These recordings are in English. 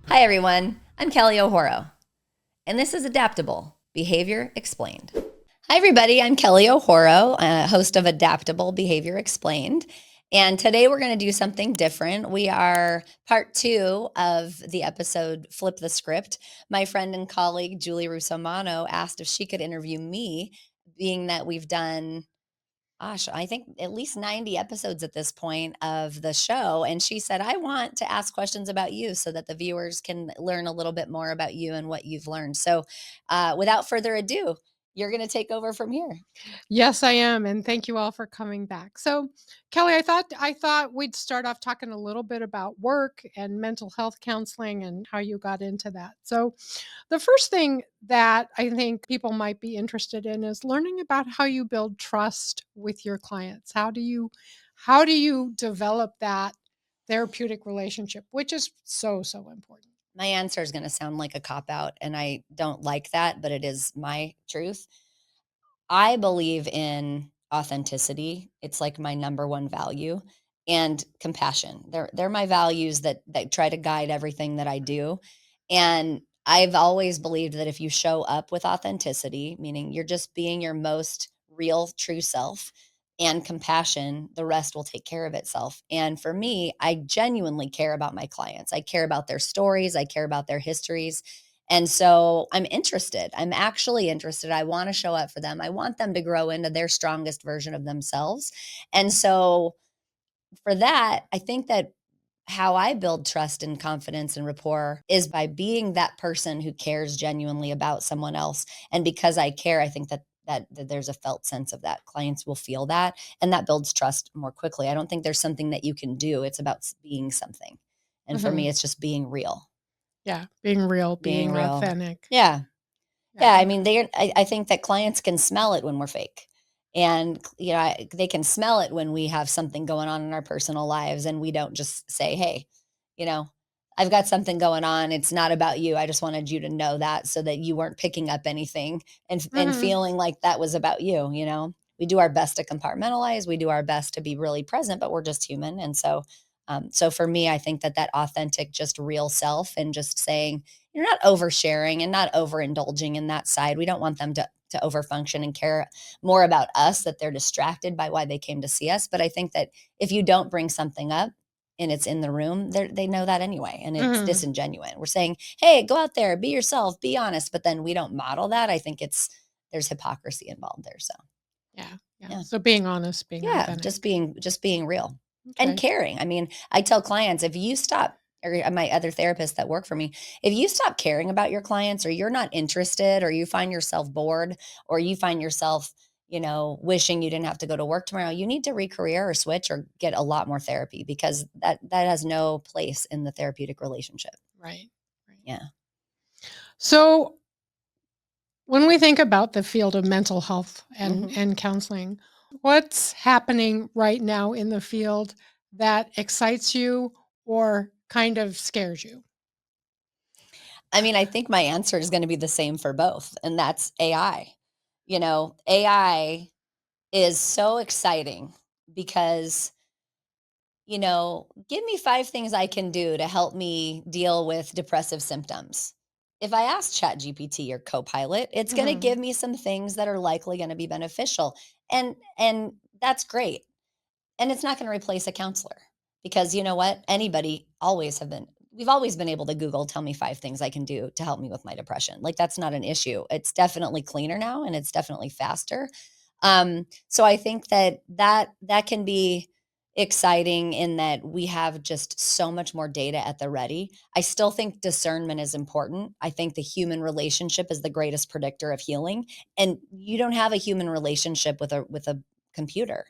Hi, everyone. I'm Kelly O'Horo, and this is Adaptable Behavior Explained. Hi, everybody. I'm Kelly O'Horo, host of Adaptable Behavior Explained. And today we're going to do something different. We are part two of the episode Flip the Script. My friend and colleague, Julie Russomanno, asked if she could interview me, being that we've done I think at least 90 episodes at this point of the show. And she said, I want to ask questions about you so that the viewers can learn a little bit more about you and what you've learned. So, without further ado, you're going to take over from here. Yes, I am, and thank you all for coming back. So, Kelly, I thought we'd start off talking a little bit about work and mental health counseling and how you got into that. So, the first thing that I think people might be interested in is learning about how you build trust with your clients. How do you develop that therapeutic relationship, which is so important. My answer is going to sound like a cop out, and I don't like that, but it is my truth. I believe in authenticity. It's like my number one value, and compassion. They're my values that try to guide everything that I do. And I've always believed that if you show up with authenticity, meaning you're just being your most real true self, and compassion, the rest will take care of itself. And for me, I genuinely care about my clients. I care about their stories, I care about their histories, and so I'm interested. I'm actually interested. I want to show up for them. I want them to grow into their strongest version of themselves. And so for that, I think that how I build trust and confidence and rapport is by being that person who cares genuinely about someone else. And because I care, I think that there's a felt sense of that. Clients will feel that, and that builds trust more quickly. I don't think there's something that you can do. It's about being something. And for Mhm. me, it's just being real. Yeah, being real, Being being real. authentic. Yeah. Yeah, Yeah. I mean, I think that clients can smell it when we're fake. And, they can smell it when we have something going on in our personal lives and we don't just say, hey, you know, I've got something going on. It's not about you. I just wanted you to know that so that you weren't picking up anything and Mhm. feeling like that was about you. We do our best to compartmentalize. We do our best to be really present, but we're just human. And so for me, I think that authentic, just real self and just saying, you're not oversharing and not overindulging in that side. We don't want them to overfunction and care more about us, that they're distracted by why they came to see us. But I think that if you don't bring something up and it's in the room, they know that anyway, and it's Mhm. disingenuous. We're saying, "Hey, go out there, be yourself, be honest," but then we don't model that. I think there's hypocrisy involved there. So Yeah, yeah. yeah, So being honest, being yeah, authentic. just being real and Okay. caring. I mean, I tell clients, if you stop, or my other therapists that work for me, if you stop caring about your clients, or you're not interested, or you find yourself bored, or you find yourself, wishing you didn't have to go to work tomorrow, you need to recareer or switch or get a lot more therapy, because that has no place in the therapeutic relationship. Right. Right. Yeah. So when we think about the field of mental health and hmm and counseling, what's happening right now in the field that excites you or kind of scares you? I mean, I think my answer is going to be the same for both, and that's AI. AI is so exciting because, give me 5 things I can do to help me deal with depressive symptoms. If I ask ChatGPT or Copilot, it's going to give Mhm. me some things that are likely going to be beneficial. And that's great. And it's not going to replace a counselor, because you know what? We've always been able to Google, tell me 5 things I can do to help me with my depression. Like, that's not an issue. It's definitely cleaner now, and it's definitely faster. So I think that can be exciting in that we have just so much more data at the ready. I still think discernment is important. I think the human relationship is the greatest predictor of healing, and you don't have a human relationship with a computer.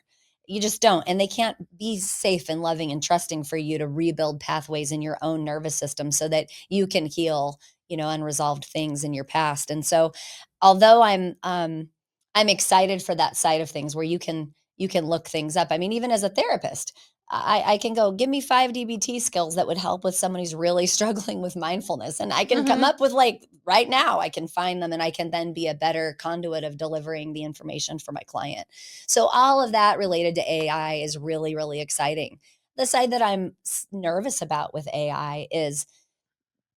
You just don't, and they can't be safe and loving and trusting for you to rebuild pathways in your own nervous system so that you can heal, unresolved things in your past. And so, although I'm excited for that side of things where you can look things up. I mean, even as a therapist, I can go, give me 5 DBT skills that would help with someone who's really struggling with mindfulness. And I can come Mhm. up with, like, right now, I can find them, and I can then be a better conduit of delivering the information for my client. So all of that related to AI is really, really exciting. The side that I'm nervous about with AI is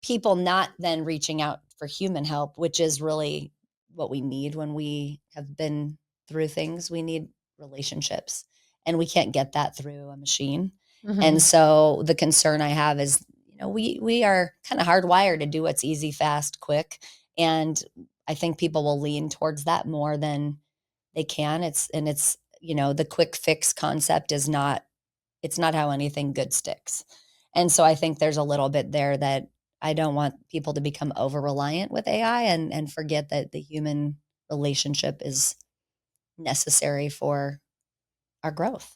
people not then reaching out for human help, which is really what we need when we have been through things. We need relationships, and we can't get that through a machine. And Mhm. so the concern I have is, we are kind of hardwired to do what's easy, fast, quick, and I think people will lean towards that more than they can. It's the quick fix concept is not, it's not how anything good sticks. And so I think there's a little bit there that I don't want people to become over reliant with AI and forget that the human relationship is necessary for our growth,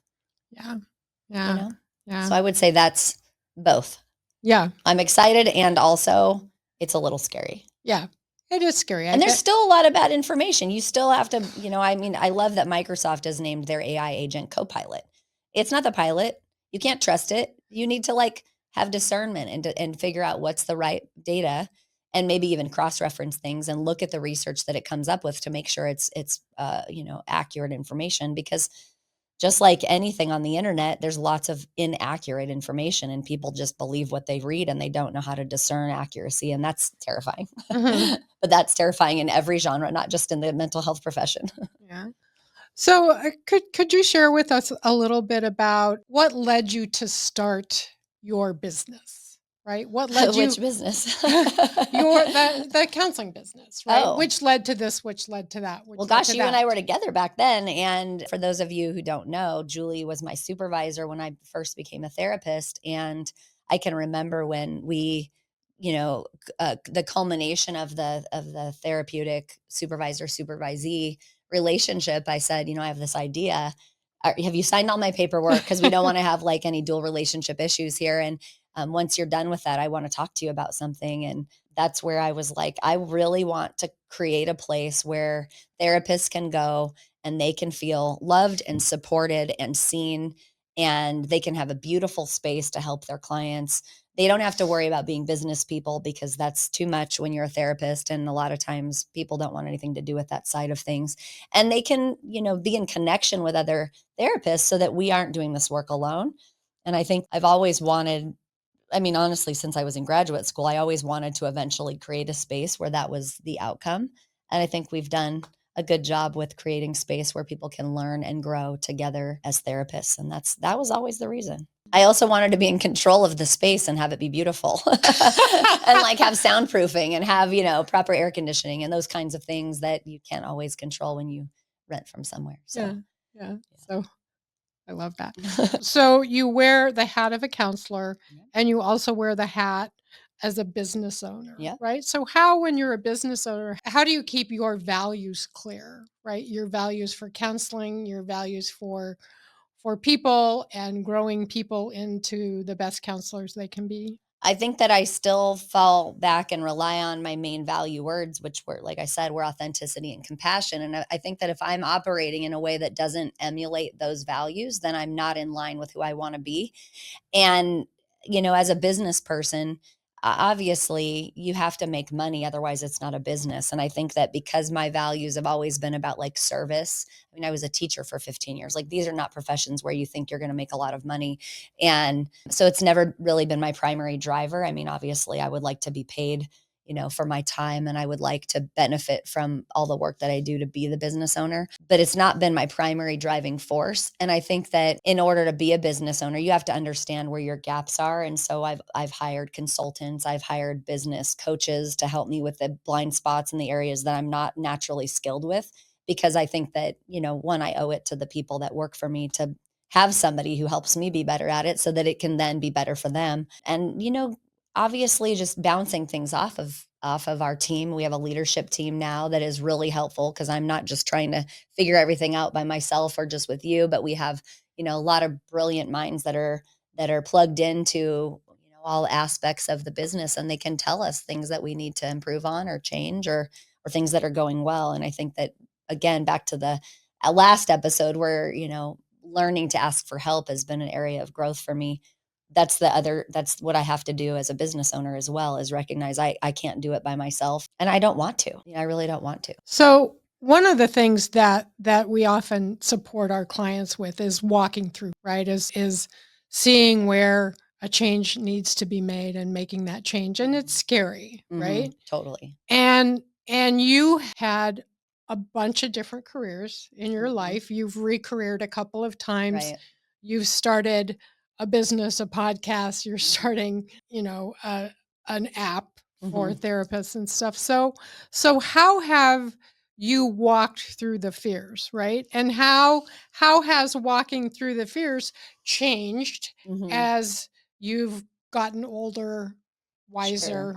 Yeah. you Yeah. know? Yeah. So I would say that's both. Yeah. I'm excited and also it's a little scary. Yeah. It is scary. I And there's bet. still a lot of bad information. You still have to, I mean, I love that Microsoft has named their AI agent Copilot. It's not the pilot. You can't trust it. You need to like have discernment and figure out what's the right data, and maybe even cross-reference things and look at the research that it comes up with to make sure it's accurate information, because just like anything on the internet, there's lots of inaccurate information and people just believe what they read and they don't know how to discern accuracy. And that's terrifying. Mhm. But that's terrifying in every genre, not just in the mental health profession. Yeah. So, could you share with us a little bit about what led you to start your business? Right? What led Which you business? your the counseling business, right? Oh, Which led to this, which led to that, well, which led gosh, to you and I that. were together back then. And for those of you who don't know, Julie was my supervisor when I first became a therapist. And I can remember when the culmination of the therapeutic supervisor supervisee relationship. I said, I have this idea. Have you signed all my paperwork? Because we don't want to have like any dual relationship issues here. And once you're done with that, I want to talk to you about something. And that's where I was like, I really want to create a place where therapists can go and they can feel loved and supported and seen, and they can have a beautiful space to help their clients. They don't have to worry about being business people, because that's too much when you're a therapist, and a lot of times people don't want anything to do with that side of things. And they can, be in connection with other therapists so that we aren't doing this work alone. And I think I've always wanted, I mean, honestly, since I was in graduate school, I always wanted to eventually create a space where that was the outcome. And I think we've done a good job with creating space where people can learn and grow together as therapists. And that was always the reason. I also wanted to be in control of the space and have it be beautiful and like have soundproofing and have, proper air conditioning and those kinds of things that you can't always control when you rent from somewhere. So, Yeah. Yeah. So I love that. yeah. So you wear the hat of a counselor Yep. and you also wear the hat as a business owner, Yep. right? So how, when you're a business owner, how do you keep your values clear, right? Your values for counseling, your values for people and growing people into the best counselors they can be. I think that I still fall back and rely on my main value words, which were, like I said, were authenticity and compassion. And I think that if I'm operating in a way that doesn't emulate those values, then I'm not in line with who I want to be. And, as a business person, obviously you have to make money. Otherwise, it's not a business. And I think that because my values have always been about like service, I mean, I was a teacher for 15 years. Like, these are not professions where you think you're going to make a lot of money. And so it's never really been my primary driver. I mean, obviously, I would like to be paid, for my time, and I would like to benefit from all the work that I do to be the business owner, but it's not been my primary driving force. And I think that in order to be a business owner, you have to understand where your gaps are. And so I've hired consultants, I've hired business coaches to help me with the blind spots in the areas that I'm not naturally skilled with, because I think that, one, I owe it to the people that work for me to have somebody who helps me be better at it so that it can then be better for them. And, obviously just bouncing things off of our team. We have a leadership team now that is really helpful, because I'm not just trying to figure everything out by myself or just with you, but we have, a lot of brilliant minds that are plugged into, all aspects of the business, and they can tell us things that we need to improve on or change, or things that are going well. And I think that, again, back to the last episode, where, learning to ask for help has been an area of growth for me. That's what I have to do as a business owner as well, is recognize I can't do it by myself, and I don't want to. I really don't want to. So one of the things that we often support our clients with is walking through, right? Is seeing where a change needs to be made and making that change, and it's scary, right? Totally. And you had a bunch of different careers in your Mhm. life. You've recareered a couple of times. Right. You've started a business, a podcast. You're starting, an app for Mhm. therapists and stuff. So how have you walked through the fears, right? And how has walking through the fears changed Mhm. as you've gotten older, Sure. wiser?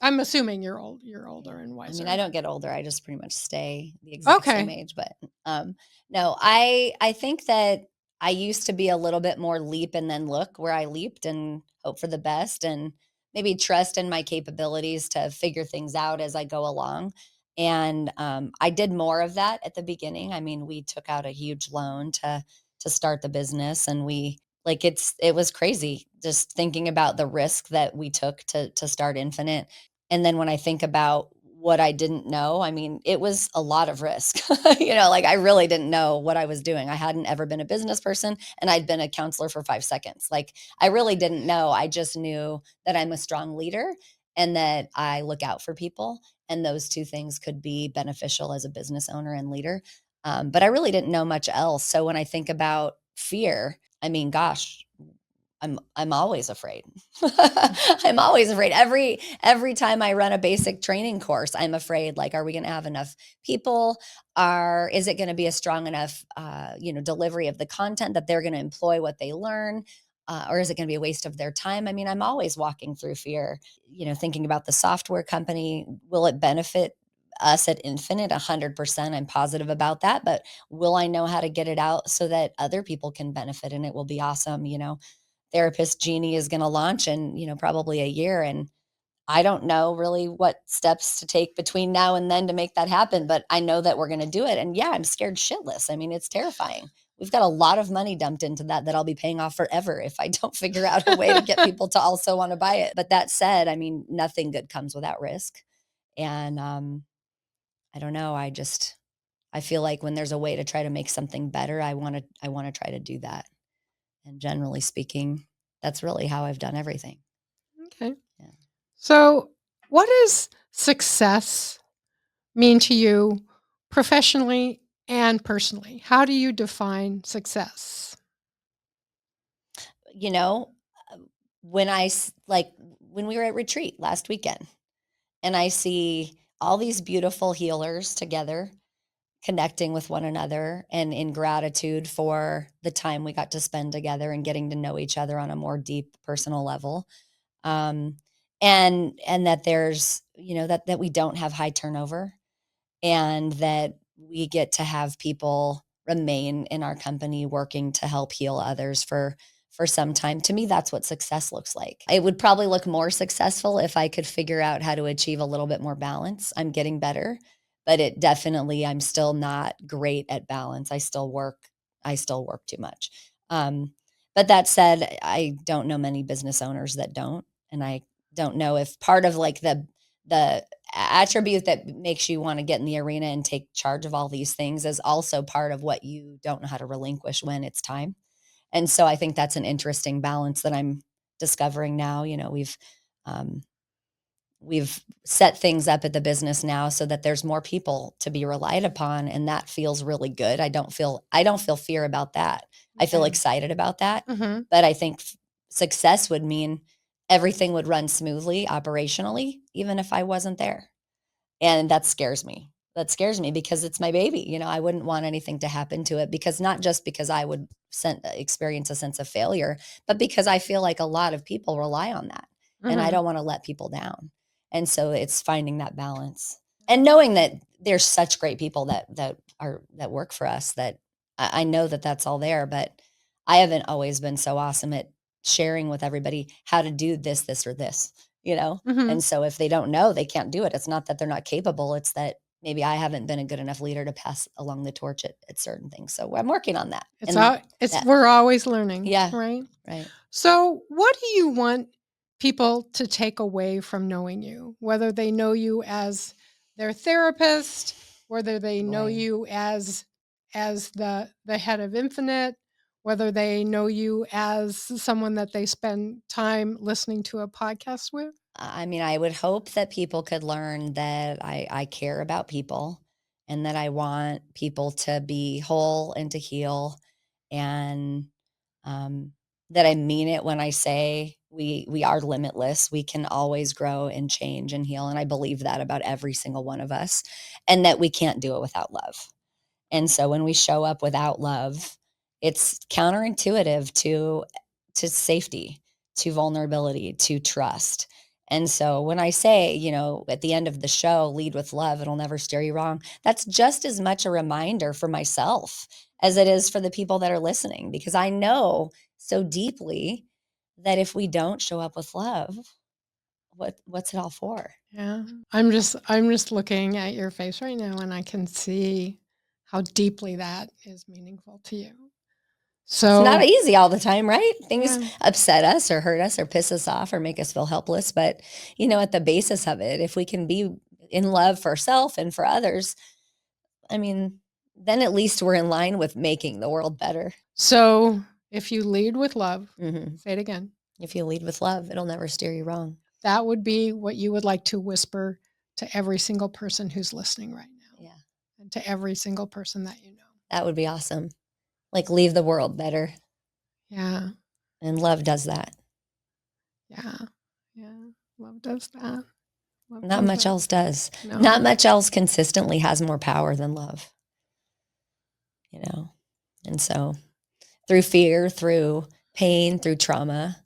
I'm assuming you're Yeah. older and I mean, I wiser. don't get older. I just pretty much stay the exact same Okay. age, but um no, I think that I used to be a little bit more leap and then look, where I leaped and hope for the best and maybe trust in my capabilities to figure things out as I go along. And I did more of that at the beginning. I mean, we took out a huge loan to start the business, and we like it was crazy just thinking about the risk that we took to start Infinite. And then when I think about what I didn't know, I mean, it was a lot of risk. Like I really didn't know what I was doing. I hadn't ever been a business person, and I'd been a counselor for 5 seconds. Like I really didn't know. I just knew that I'm a strong leader and that I look out for people, and those two things could be beneficial as a business owner and leader. But I really didn't know much else. So when I think about fear, I mean, gosh, I'm always afraid. I'm always afraid. Every time I run a basic training course, I'm afraid, like, are we gonna have enough people? Is it gonna be a strong enough, delivery of the content that they're gonna employ what they learn? Or is it gonna be a waste of their time? I mean, I'm always walking through fear, thinking about the software company. Will it benefit us at Infinite? 100%. I'm positive about that. But will I know how to get it out so that other people can benefit and it will be awesome? Therapist Genie is going to launch in, probably a year. And I don't know really what steps to take between now and then to make that happen, but I know that we're going to do it. And yeah, I'm scared shitless. I mean, it's terrifying. We've got a lot of money dumped into that I'll be paying off forever if I don't figure out a way to get people to also want to buy it. But that said, I mean, nothing good comes without risk. And I don't know. I feel like when there's a way to try to make something better, I want to try to do that. And generally speaking, that's really how I've done everything. Okay. Yeah. So, what does success mean to you professionally and personally? How do you define success? You know, when like when we were at retreat last weekend and I see all these beautiful healers together connecting with one another and in gratitude for the time we got to spend together and getting to know each other on a more deep personal level. Um and that there's, that we don't have high turnover, and that we get to have people remain in our company working to help heal others for some time. To me, that's what success looks like. It would probably look more successful if I could figure out how to achieve a little bit more balance. I'm getting better, but I'm still not great at balance. I still work too much. um, but that said, I don't know many business owners that don't, and I don't know if part of like the attribute that makes you want to get in the arena and take charge of all these things is also part of what you don't know how to relinquish when it's time. And so I think that's an interesting balance that I'm discovering now. Um, we've set things up at the business now so that there's more people to be relied upon, and that feels really good. I don't feel fear about that. I feel Okay. excited about that. Mhm. But I think success would mean everything would run smoothly operationally even if I wasn't there. And that scares me. That scares me because it's my baby. I wouldn't want anything to happen to it, because not just because I would experience a sense of failure, but because I feel like a lot of people rely on that, and I Mhm. don't want to let people down. And so it's finding that balance and knowing that there's such great people that work for us, that I know that that's all there, but I haven't always been so awesome at sharing with everybody how to do this, or this, you know? Mhm. And so if they don't know, they can't do it. It's not that they're not capable, it's that maybe I haven't been a good enough leader to pass along the torch at certain things. So I'm working on that. And It's that we're always learning, yeah, right? right. So, what do you want people to take away from knowing you? Whether they know you as their therapist, whether they know Boy. you as the head of Infinite, whether they know you as someone that they spend time listening to a podcast with? I mean, I would hope that people could learn that I care about people and that I want people to be whole and to heal, and um, that I mean it when I say we are limitless. We can always grow and change and heal. And I believe that about every single one of us, and that we can't do it without love. And so when we show up without love, it's counterintuitive to safety, to vulnerability, to trust. And so when I say, at the end of the show, lead with love, it'll never steer you wrong. That's just as much a reminder for myself as it is for the people that are listening, because I know so deeply that if we don't show up with love, what's it all for? Yeah. I'm just looking at your face right now and I can see how deeply that is meaningful to you. It's not So, easy all the time, right? Things yeah. upset us or hurt us or piss us off or make us feel helpless. But, at the basis of it, if we can be in love for self and for others, I mean, then at least we're in line with making the world better. So, if you lead with love, Mhm. say it again. If you lead with love, it'll never steer you wrong. That would be what you would like to whisper to every single person who's listening right now Yeah, and to every single person that you know. that would be awesome. Like, leave the world better. Yeah. And love does that. Yeah. Yeah. Love does that. Love Not does much that. else does. Not No. much else consistently has more power than love, you know? And so through fear, through pain, through trauma,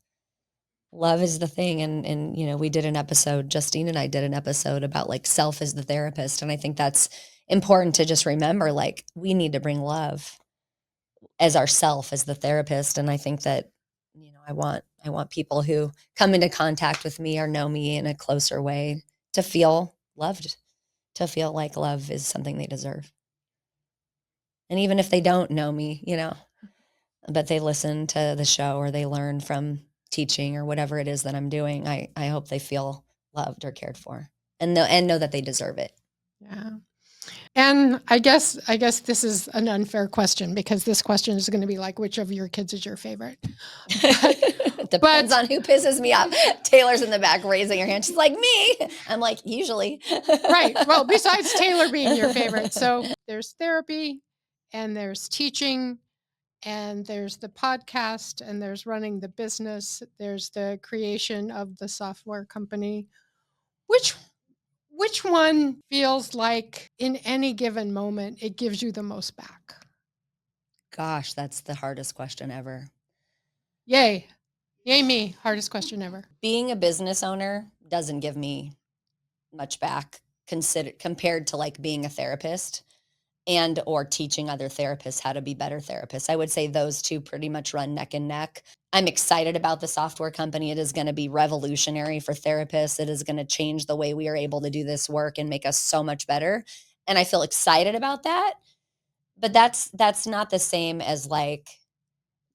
love is the thing. And we did an episode, Justine and I did an episode about like self as the therapist. And I think that's important to just remember, like, we need to bring love as ourself as the therapist. And I think that, I want people who come into contact with me or know me in a closer way to feel loved, to feel like love is something they deserve. And even if they don't know me, but they listen to the show or they learn from teaching or whatever it is that I'm doing, I hope they feel loved or cared for, and know that they deserve it. Yeah. And I guess this is an unfair question because this question is going to be like, which of your kids is your favorite? But Depends but on who pisses me off. Taylor's in the back raising her hand. She's like, me. I'm like, usually. right. Well, besides Taylor being your favorite. So there's therapy and there's teaching and there's the podcast and there's running the business, there's the creation of the software company. Which which one feels like in any given moment it gives you the most back? Gosh, that's the hardest question ever. Yay. Yay me. Hardest question ever. Being a business owner doesn't give me much back compared to like being a therapist and or teaching other therapists how to be better therapists. I would say those two pretty much run neck and neck. I'm excited about the software company. It is going to be revolutionary for therapists. It is going to change the way we are able to do this work and make us so much better. And I feel excited about that. But that's not the same as like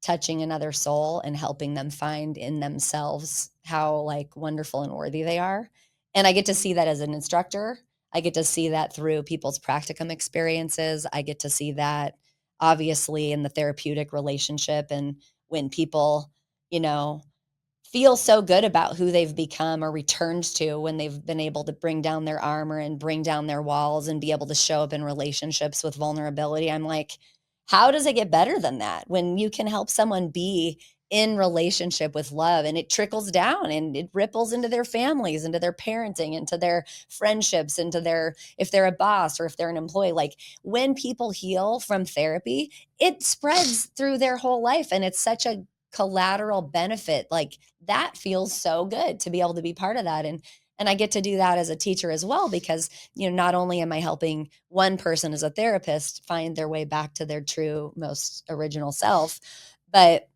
touching another soul and helping them find in themselves how like wonderful and worthy they are. And I get to see that as an instructor. I get to see that through people's practicum experiences. I get to see that obviously in the therapeutic relationship, and when people, you know, feel so good about who they've become or returned to when they've been able to bring down their armor and bring down their walls and be able to show up in relationships with vulnerability. I'm like, how does it get better than that when you can help someone be in relationship with love, and it trickles down and it ripples into their families, into their parenting, into their friendships, into their, if they're a boss or if they're an employee, like when people heal from therapy, it spreads through their whole life, and it's such a collateral benefit. Like, that feels so good to be able to be part of that. And I get to do that as a teacher as well, because not only am I helping one person as a therapist find their way back to their true most original self, but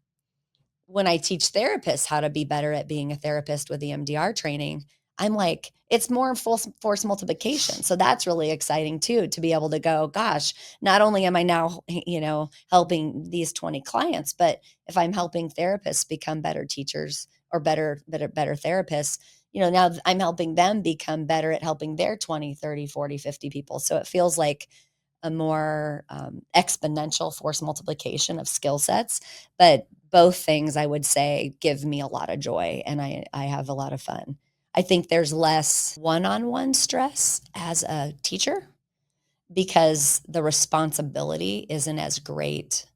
when I teach therapists how to be better at being a therapist with EMDR training, I'm like, it's more full force multiplication. So that's really exciting too, to be able to go, gosh, not only am I now, helping these 20 clients, but if I'm helping therapists become better teachers or better therapists, now I'm helping them become better at helping their 20, 30, 40, 50 people. So it feels like a more exponential force multiplication of skill sets. But both things I would say give me a lot of joy and I have a lot of fun. I think there's less one on one stress as a teacher because the responsibility isn't as great,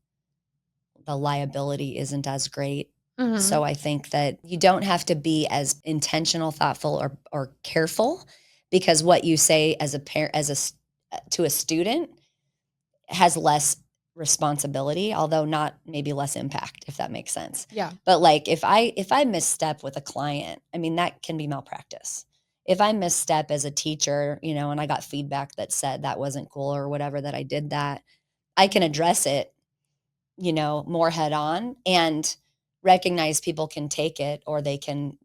the liability isn't as great. Mhm. So I think that you don't have to be as intentional, thoughtful, or careful because what you say as a parent, to a student has less responsibility, although not maybe less impact, if that makes sense. Yeah. But like if I misstep with a client, I mean that can be malpractice. If I misstep as a teacher, and I got feedback that said that wasn't cool or whatever, that I did that, I can address it, more head on and recognize people can take it or they can,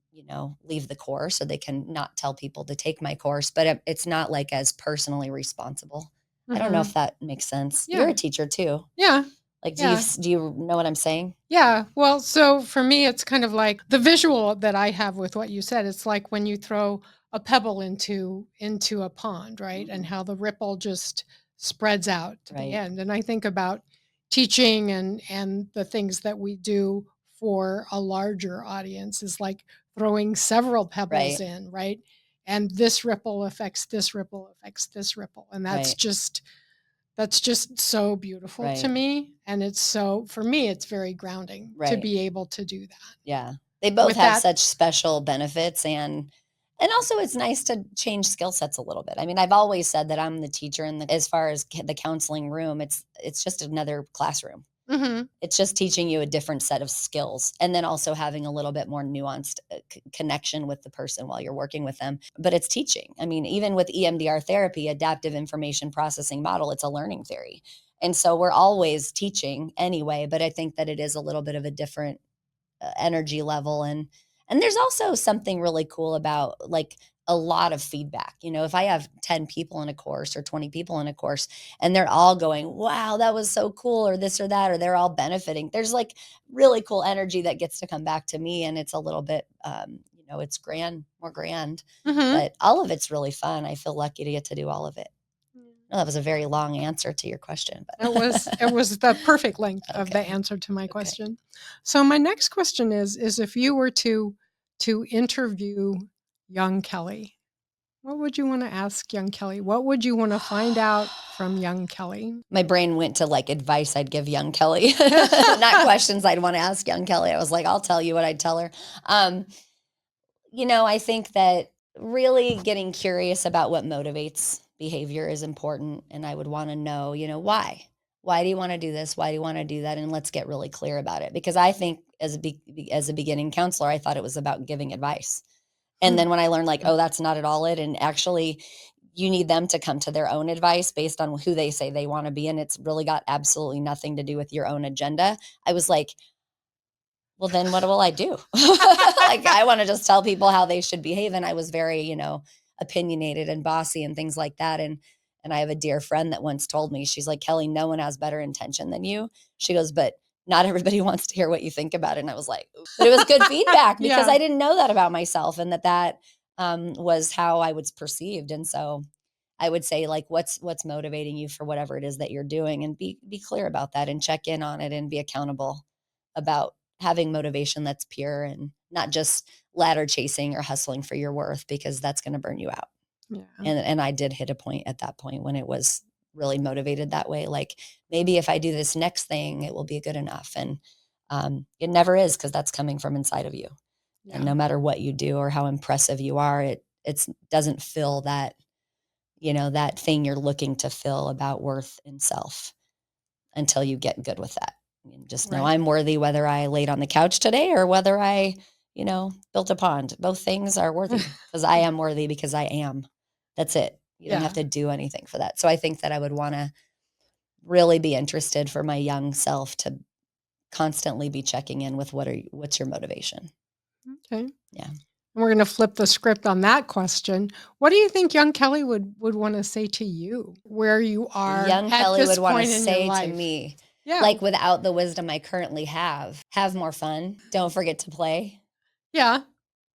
leave the course or they can not tell people to take my course, but it's not like as personally responsible. I don't know if Mhm. that makes sense. You're Yeah. a teacher too. Yeah. Like, Yeah. do you know what I'm saying? Yeah. Well, so for me, it's kind of like the visual that I have with what you said. It's like when you throw a pebble into a pond, right? And Mhm. how the ripple just spreads out to the Right, end. And I think about teaching and the things that we do for a larger audience is like throwing several pebbles right, in, right? And this ripple affects this ripple affects this ripple. And right, that's just so beautiful to right, me, and it's so for me, it's very grounding to right. be able to do that. Yeah. They both With have that such special benefits and also it's nice to change skill sets a little bit. I mean, I've always said that I'm the teacher as far as the counseling room, it's just another classroom. Mhm, It's just teaching you a different set of skills and then also having a little bit more nuanced connection with the person while you're working with them. But it's teaching. I mean, even with EMDR therapy, adaptive information processing model, it's a learning theory. And so we're always teaching anyway, but I think that it is a little bit of a different energy level and there's also something really cool about like a lot of feedback. If I have 10 people in a course or 20 people in a course and they're all going, wow, that was so cool, or this or that, or they're all benefiting, there's like really cool energy that gets to come back to me and it's a little bit it's more grand, mhm. but all of it's really fun. I feel lucky to get to do all of it. No, that was a very long answer to your question, It was the perfect length of the okay, answer to my okay. question. So my next question is if you were to interview young Kelly, what would you wanna ask young Kelly? What would you wanna find out from young Kelly? My brain went to like advice I'd give young Kelly, not questions I'd want to ask young Kelly. I was like, I'll tell you what I'd tell her. Um, I think that really getting curious about what motivates behavior is important. And I would want to know, why? Why do you want to do this? Why do you want to do that? And let's get really clear about it. Because I think as a beginning counselor, I thought it was about giving advice. And then when I learned like, oh, that's not at all it, and actually you need them to come to their own advice based on who they say they want to be, and it's really got absolutely nothing to do with your own agenda. I was like, well, then what will I do? Like, I want to just tell people how they should behave. And I was very, opinionated and bossy and things like that. And I have a dear friend that once told me, she's like, Kelly, no one has better intention than you. She goes, but not everybody wants to hear what you think about it. And I was like, "Ooh." But it was good feedback because Yeah, I didn't know that about myself and that was how I was perceived. And so I would say like what's motivating you for whatever it is that you're doing and be clear about that and check in on it and be accountable about having motivation that's pure and not just ladder chasing or hustling for your worth because that's going to burn you out. yeah, And I did hit a point at that point when it was really motivated that way. Like maybe if I do this next thing, it will be good enough. And it never is because that's coming from inside of you. And yeah, no matter what you do or how impressive you are, it doesn't fill that thing you're looking to fill about worth and self until you get good with that. And just know right. I'm worthy whether I laid on the couch today or whether I, built a pond. Both things are worthy because I am worthy because I am. That's it. You don't have Yeah, to do anything for that. So I think that I would want to really be interested for my young self to constantly be checking in with what's your motivation? okay. Yeah. We're gonna flip the script on that question. What do you think young Kelly would wanna say to you where you are Young at Kelly this would want to point in your say to life? me, Yeah, like without the wisdom I currently have more fun. Don't forget to play. yeah,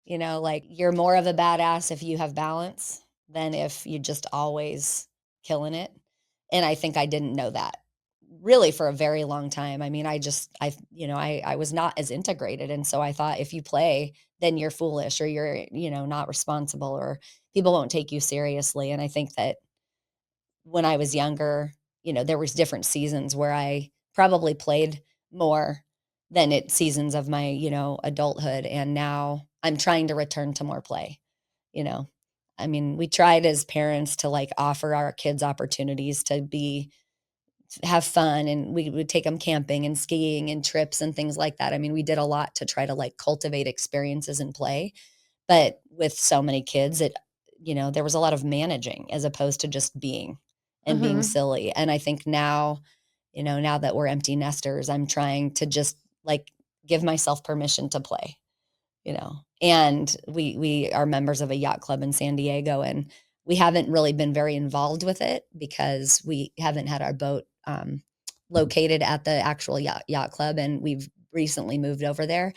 Like you're more of a badass if you have balance than if you're just always killing it. And I think I didn't know that really for a very long time. I mean, I was not as integrated. And so I thought if you play, then you're foolish or you're, not responsible or people won't take you seriously. And I think that when I was younger, there was different seasons where I probably played more than it seasons of my, adulthood. And now I'm trying to return to more play, you know. I mean, we tried as parents to like offer our kids opportunities to have fun, and we would take them camping and skiing and trips and things like that. I mean, we did a lot to try to like cultivate experiences and play. But with so many kids, there was a lot of managing as opposed to just being and being Mhm. silly. And I think now, now that we're empty nesters, I'm trying to just like give myself permission to play, and we are members of a yacht club in San Diego, and we haven't really been very involved with it because we haven't had our boat located at the actual yacht club, and we've recently moved over there.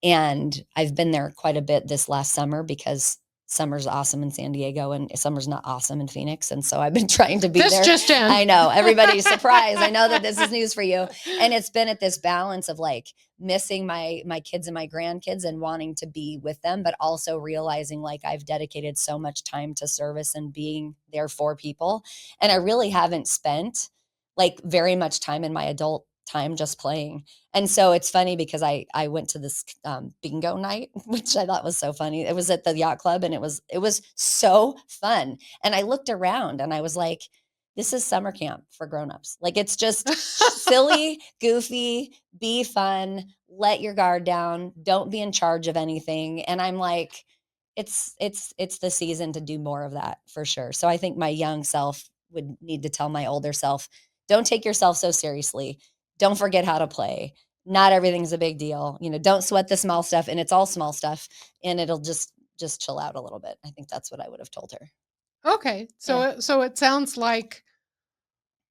And I've been there quite a bit this last summer because summer's awesome in San Diego and summer's not awesome in Phoenix. And so I've been trying to be This there. just in. I know everybody's surprised. I know that this is news for you. And it's been at this balance of like missing my kids and my grandkids and wanting to be with them, but also realizing like I've dedicated so much time to service and being there for people. And I really haven't spent like very much time in my adult time just playing. And so it's funny because I went to this bingo night, which I thought was so funny. It was at the yacht club, and it was so fun. And I looked around and I was like, this is summer camp for grown-ups. Like it's just silly, goofy, be fun, let your guard down, don't be in charge of anything. And I'm like, it's the season to do more of that for sure. So I think my young self would need to tell my older self, don't take yourself so seriously. Don't forget how to play. Not everything's a big deal. Don't sweat the small stuff, and it's all small stuff, and it'll just chill out a little bit. I think that's what I would have told her. Okay. So Yeah. it sounds like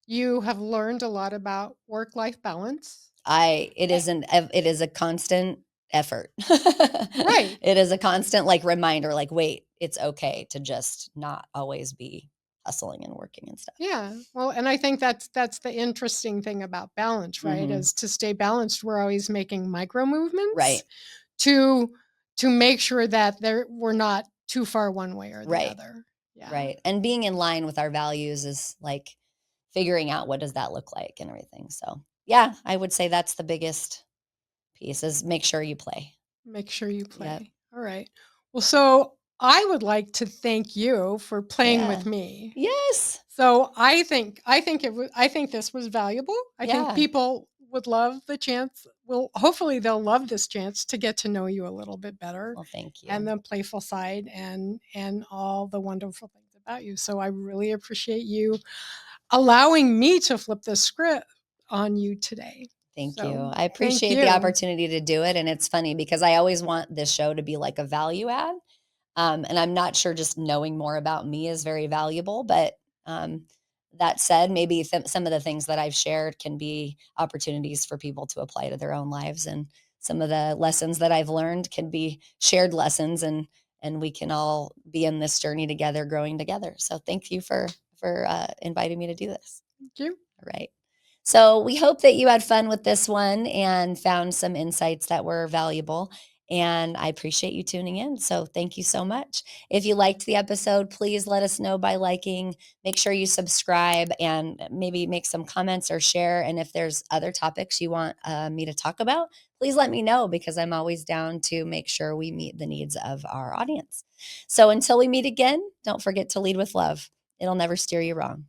you have learned a lot about work-life balance. Eh, It is a constant effort. right. It is a constant like reminder like wait, it's okay to just not always be hustling and working and stuff. Yeah. Well, and I think that's the interesting thing about balance, right? Mhm. Is to stay balanced, we're always making micro movements Right. to make sure that we're not too far one way or the Right. other. Yeah. Right. And being in line with our values is like figuring out what does that look like and everything. So, yeah, I would say that's the biggest piece is make sure you play. Make sure you Yep. play. All right. Well, so I would like to thank you for playing Yeah. with me. Yes. So I think this was valuable. I think Yeah. people would love the chance. Well, hopefully they'll love this chance to get to know you a little bit better Well, thank and you. the playful side and all the wonderful things about you. So I really appreciate you allowing me to flip the script on you today. Thank you. So I thank appreciate the you. opportunity to do it. And it's funny because I always want this show to be like a value add. And I'm not sure just knowing more about me is very valuable. But that said, maybe some of the things that I've shared can be opportunities for people to apply to their own lives. And some of the lessons that I've learned can be shared lessons, and we can all be in this journey together, growing together. So thank you for inviting me to do this. Thank you. All right. So we hope that you had fun with this one and found some insights that were valuable. And I appreciate you tuning in. So thank you so much. If you liked the episode, please let us know by liking. Make sure you subscribe and maybe make some comments or share. And if there's other topics you want me to talk about, please let me know because I'm always down to make sure we meet the needs of our audience. So until we meet again, don't forget to lead with love. It'll never steer you wrong.